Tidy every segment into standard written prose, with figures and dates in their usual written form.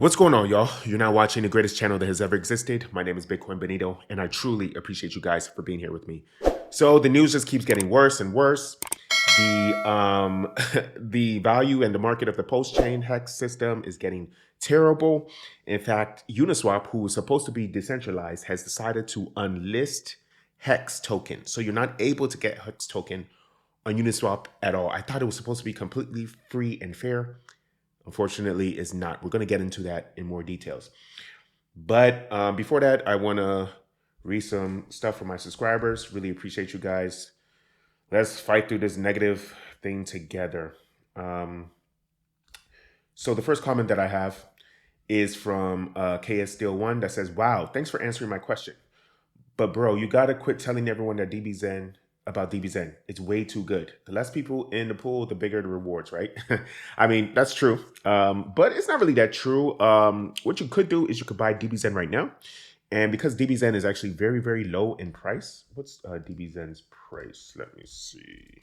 What's going on, y'all? You're now watching the greatest channel that has ever existed. My name is 𝘰𝘰𝘯𝘵, and I truly appreciate you guys for being here with me. So the news just keeps getting worse and worse. The the value and the market of the Pulsechain hex system is getting terrible. In fact, Uniswap, who is supposed to be decentralized, has decided to unlist hex token. So you're not able to get hex token on Uniswap at all. I thought it was supposed to be completely free and fair. Unfortunately, it's not. We're going to get into that in more details. But before that, I want to read some stuff from my subscribers. Really appreciate you guys. Let's fight through this negative thing together. So the first comment that I have is from KS Steel 1 that says, "Wow, thanks for answering my question. But bro, you got to quit telling everyone that DBZen about DBZen. It's way too good. The less people in the pool, the bigger the rewards, right?" I mean, that's true. But it's not really that true. What you could do is you could buy DBZen right now. And because DBZen is actually very, very low in price. What's DBZen's price? Let me see.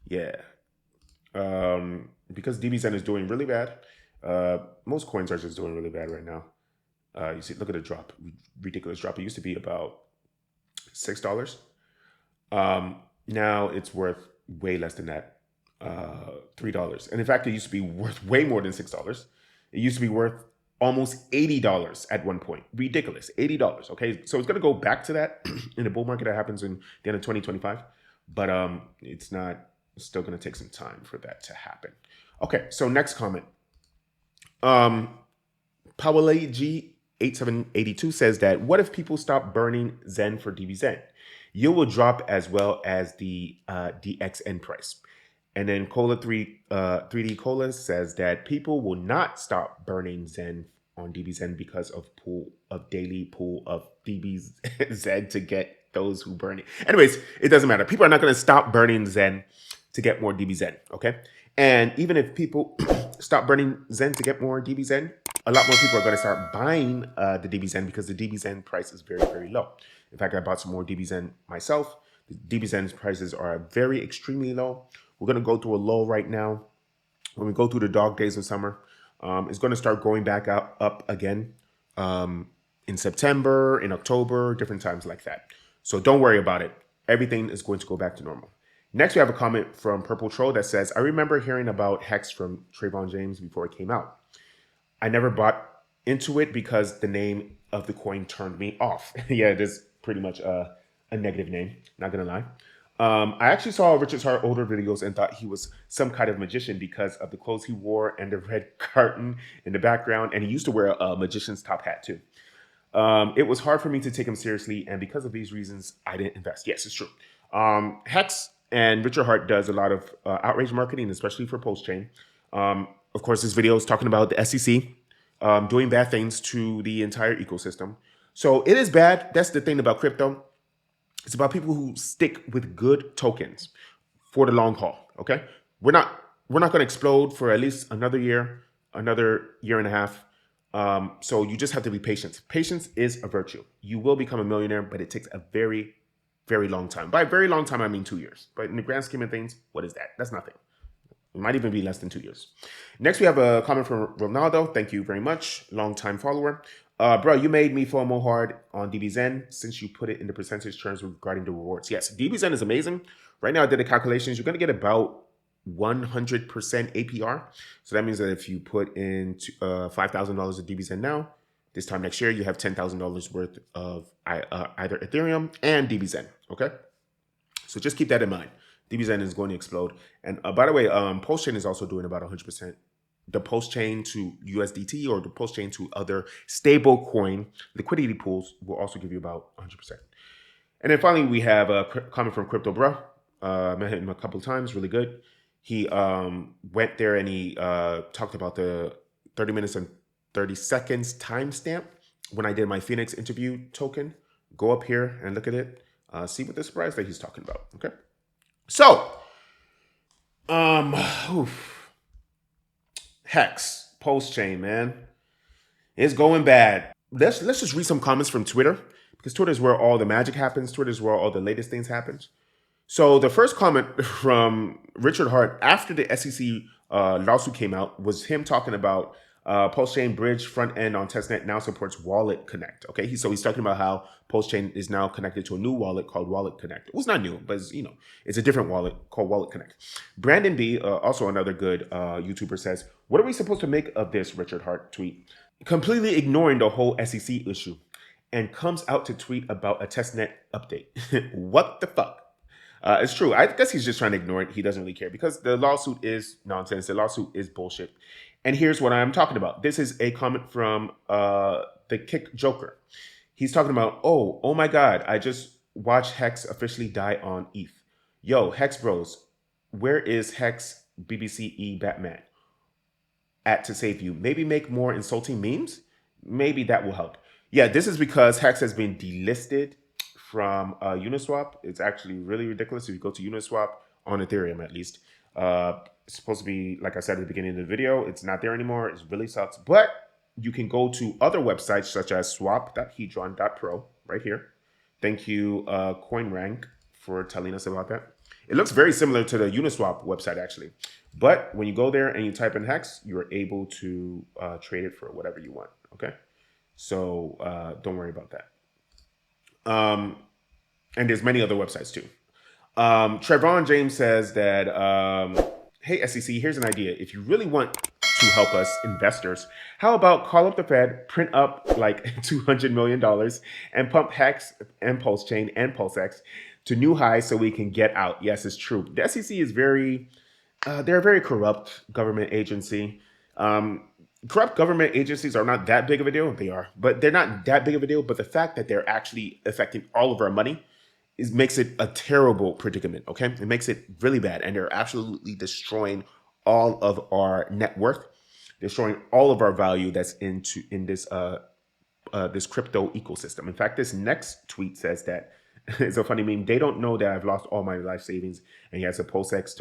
Yeah. Because DBZen is doing really bad. Most coins are just doing really bad right now. You see, look at the drop. Ridiculous drop. It used to be about $6. Now it's worth way less than that, $3. And in fact, it used to be worth way more than $6. It used to be worth almost $80 at one point. Ridiculous, $80. Okay, so it's gonna go back to that in the bull market that happens in the end of 2025, but it's not. It's still gonna take some time for that to happen. Okay, so next comment. 𝘰𝘰𝘯𝘦8782 says that, what if people stop burning Xen for DBZen? You will drop as well as the DXN price. And then Cola3D Cola says that people will not stop burning Xen on DBZen because of daily pool of DBZen to get those who burn it. Anyways, it doesn't matter. People are not going to stop burning Xen to get more DBZen, okay? And even if people stop burning Xen to get more DBZen, a lot more people are going to start buying the DBZen because the DBZen price is very, very low. In fact, I bought some more DBZen myself. The DBZen's prices are very extremely low. We're going to go through a low right now. When we go through the dog days of summer, it's going to start going back up again in September, in October, different times like that. So don't worry about it. Everything is going to go back to normal. Next, we have a comment from Purple Troll that says, I remember hearing about Hex from Trayvon James before it came out. I never bought into it because the name of the coin turned me off. Yeah, it is pretty much a negative name, not gonna lie. I actually saw Richard's Heart older videos and thought he was some kind of magician because of the clothes he wore and the red curtain in the background, and he used to wear a magician's top hat too. It was hard for me to take him seriously, and because of these reasons, I didn't invest. Yes, it's true. Hex and Richard Heart does a lot of outrage marketing, especially for Pulsechain. Of course, this video is talking about the SEC doing bad things to the entire ecosystem. So it is bad. That's the thing about crypto. It's about people who stick with good tokens for the long haul. Okay, we're not going to explode for at least another year and a half. So you just have to be patient. Patience is a virtue. You will become a millionaire, but it takes a very, very long time. By very long time, I mean 2 years. But in the grand scheme of things, what is that? That's nothing. It might even be less than 2 years. Next, we have a comment from Ronaldo. Thank you very much. Long-time follower. Bro, you made me FOMO hard on DBZen since you put it in the percentage terms regarding the rewards. Yes, DBZen is amazing. Right now, I did the calculations. You're going to get about 100% APR. So that means that if you put in $5,000 of DBZen now, this time next year, you have $10,000 worth of either Ethereum and DBZen. Okay? So just keep that in mind. DBZen is going to explode. And by the way, Pulsechain is also doing about 100%. The Pulsechain to USDT or the Pulsechain to other stable coin liquidity pools will also give you about 100%. And then finally, we have a comment from CryptoBro. Met him a couple of times, really good. He went there and he talked about the 30 minutes and 30 seconds timestamp when I did my Phoenix interview token. Go up here and look at it. See what the surprise that he's talking about. Okay. So, Hex, Pulsechain, man, it's going bad. Let's just read some comments from Twitter because Twitter is where all the magic happens. Twitter is where all the latest things happen. So the first comment from Richard Hart after the SEC lawsuit came out was him talking about Pulsechain bridge front end on testnet now supports Wallet Connect. Okay, so he's talking about how Pulsechain is now connected to a new wallet called Wallet Connect. Well, it's not new, but it's, it's a different wallet called Wallet Connect. Brandon B, also another good YouTuber, says, "What are we supposed to make of this Richard Hart tweet? Completely ignoring the whole SEC issue, and comes out to tweet about a testnet update. What the fuck?" It's true. I guess he's just trying to ignore it. He doesn't really care because the lawsuit is nonsense. The lawsuit is bullshit. And here's what I'm talking about. This is a comment from the Kick Joker. He's talking about, oh my God, I just watched Hex officially die on ETH. Yo, Hex Bros, where is Hex BBCE Batman at to save you? Maybe make more insulting memes? Maybe that will help. Yeah, this is because Hex has been delisted from Uniswap. It's actually really ridiculous. If you go to Uniswap on Ethereum, at least, it's supposed to be, like I said at the beginning of the video, it's not there anymore. It really sucks. But you can go to other websites such as swap.hedron.pro right here. Thank you, CoinRank, for telling us about that. It looks very similar to the Uniswap website, actually. But when you go there and you type in Hex, you're able to trade it for whatever you want. Okay, so don't worry about that. And there's many other websites too. Trevon James says that, hey, SEC, here's an idea. If you really want to help us investors, how about call up the Fed, print up like $200 million and pump Hex and Pulsechain and PulseX to new highs so we can get out? Yes, it's true. The SEC is they're a very corrupt government agency. Corrupt government agencies are not that big of a deal. They are, but they're not that big of a deal. But the fact that they're actually affecting all of our money makes it a terrible predicament. Okay, it makes it really bad, and they're absolutely destroying all of our net worth, destroying all of our value that's in this this crypto ecosystem. In fact, this next tweet says that it's a funny meme. They don't know that I've lost all my life savings, and he has a PulseX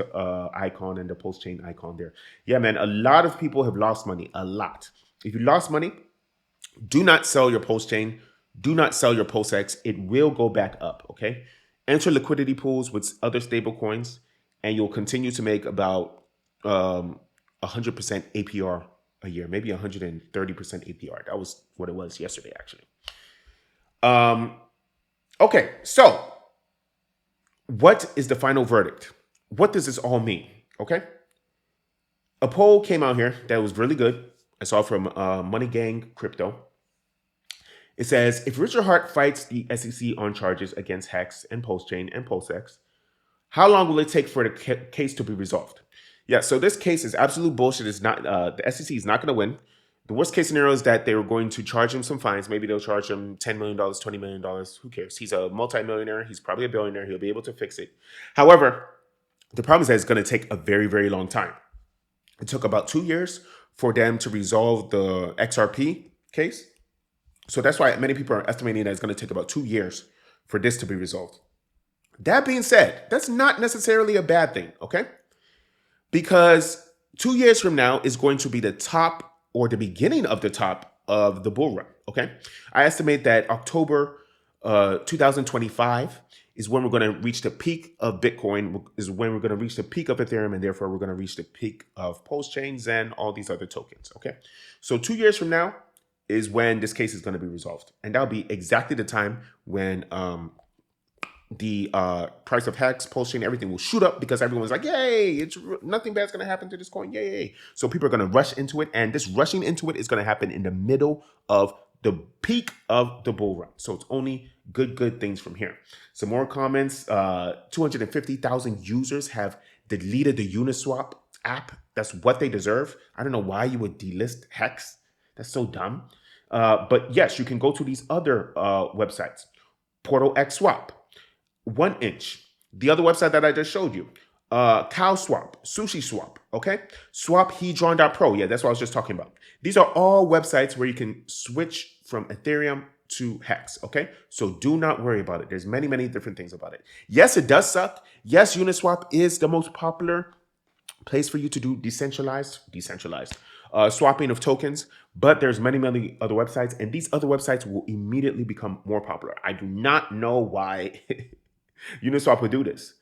icon and the Pulsechain icon there. Yeah, man, a lot of people have lost money. A lot. If you lost money, do not sell your Pulsechain. Do not sell your PulseX. It will go back up. Okay. Enter liquidity pools with other stable coins, and you'll continue to make about 100% APR a year, maybe 130% APR. That was what it was yesterday, actually. Okay, so what is the final verdict? What does this all mean? Okay, a poll came out here that was really good. I saw from Money Gang Crypto. It says, if Richard Hart fights the SEC on charges against Hex and Pulsechain and PulseX, how long will it take for the case to be resolved? Yeah, so this case is absolute bullshit. It's not, the SEC is not going to win. The worst case scenario is that they were going to charge him some fines. Maybe they'll charge him $10 million, $20 million. Who cares? He's a multimillionaire. He's probably a billionaire. He'll be able to fix it. However, the problem is that it's going to take a very, very long time. It took about 2 years for them to resolve the XRP case. So that's why many people are estimating that it's going to take about 2 years for this to be resolved. That being said, that's not necessarily a bad thing, okay? Because 2 years from now is going to be the top or the beginning of the top of the bull run, okay? I estimate that October 2025 is when we're going to reach the peak of Bitcoin, is when we're going to reach the peak of Ethereum, and therefore we're going to reach the peak of Pulsechain and all these other tokens, okay? So 2 years from now is when this case is going to be resolved. And that'll be exactly the time when the price of Hex, Pulsechain, everything will shoot up because everyone's like, yay, nothing bad's going to happen to this coin, yay. So people are going to rush into it, and this rushing into it is going to happen in the middle of the peak of the bull run. So it's only good things from here. Some more comments. 250,000 users have deleted the Uniswap app. That's what they deserve. I don't know why you would delist Hex. That's so dumb. But yes, you can go to these other websites. Portal X Swap, 1inch. The other website that I just showed you. Cow Swap, Sushi Swap, okay? SwapHedron.pro. Yeah, that's what I was just talking about. These are all websites where you can switch from Ethereum to Hex, okay? So do not worry about it. There's many, many different things about it. Yes, it does suck. Yes, Uniswap is the most popular place for you to do decentralized swapping of tokens, but there's many, many other websites, and these other websites will immediately become more popular. I do not know why Uniswap would do this.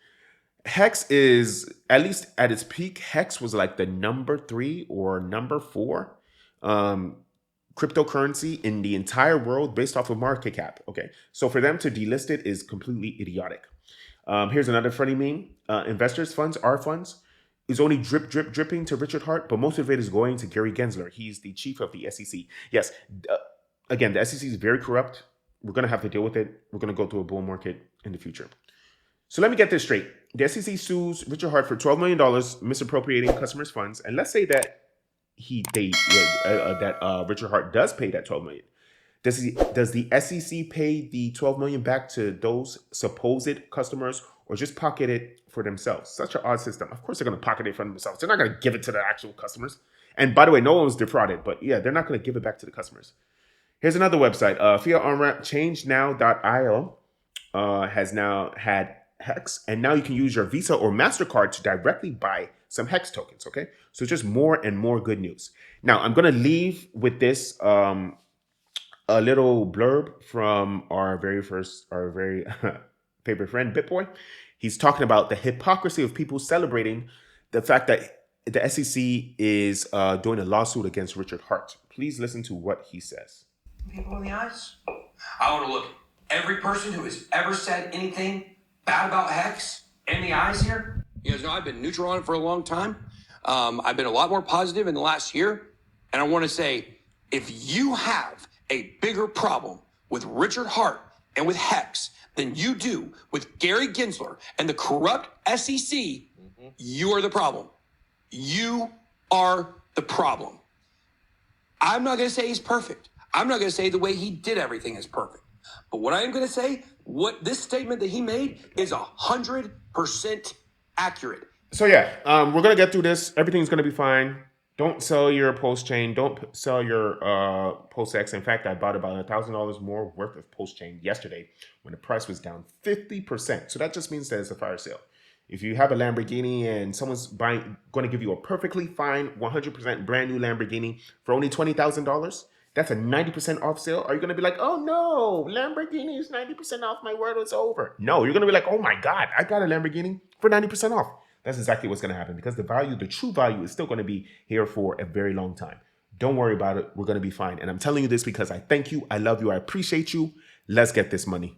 Hex is, at least at its peak, Hex was like the number 3 or number 4 cryptocurrency in the entire world based off of market cap. Okay, so for them to delist it is completely idiotic. Here's another funny meme. Investors' funds, our funds, is only dripping to Richard Hart, but most of it is going to Gary Gensler. He's the chief of the SEC. Yes, again, the SEC is very corrupt. We're going to have to deal with it. We're going to go through a bull market in the future. So let me get this straight. The SEC sues Richard Hart for $12 million misappropriating customers' funds, and let's say that Richard Hart does pay that $12 million. Does the SEC pay the $12 million back to those supposed customers, or just pocket it for themselves? Such an odd system. Of course, they're going to pocket it for themselves. They're not going to give it to the actual customers. And by the way, no one was defrauded, but yeah, they're not going to give it back to the customers. Here's another website. Fiat on-ramp ChangeNow.io has now had Hex, and now you can use your Visa or MasterCard to directly buy some Hex tokens, okay? So just more and more good news. Now, I'm going to leave with this a little blurb from our very favorite friend, BitBoy. He's talking about the hypocrisy of people celebrating the fact that the SEC is doing a lawsuit against Richard Hart. Please listen to what he says. People in the eyes. I want to look every person who has ever said anything bad about Hex in the eyes here. You guys know I've been neutral on it for a long time. I've been a lot more positive in the last year. And I want to say, if you have a bigger problem with Richard Hart and with Hex than you do with Gary Gensler and the corrupt SEC, you are the problem. You are the problem. I'm not going to say he's perfect. I'm not going to say the way he did everything is perfect. But what I am going to say, what this statement that he made is 100% accurate. So yeah, we're going to get through this. Everything's going to be fine. Don't sell your Pulsechain. Don't sell your PulseX. In fact, I bought about $1,000 more worth of Pulsechain yesterday when the price was down 50%. So that just means that it's a fire sale. If you have a Lamborghini and someone's going to give you a perfectly fine 100% brand new Lamborghini for only $20,000, that's a 90% off sale. Are you going to be like, oh no, Lamborghini is 90% off, my world is over? No, you're going to be like, oh my God, I got a Lamborghini for 90% off. That's exactly what's going to happen, because the value, the true value, is still going to be here for a very long time. Don't worry about it. We're going to be fine. And I'm telling you this because I thank you. I love you. I appreciate you. Let's get this money.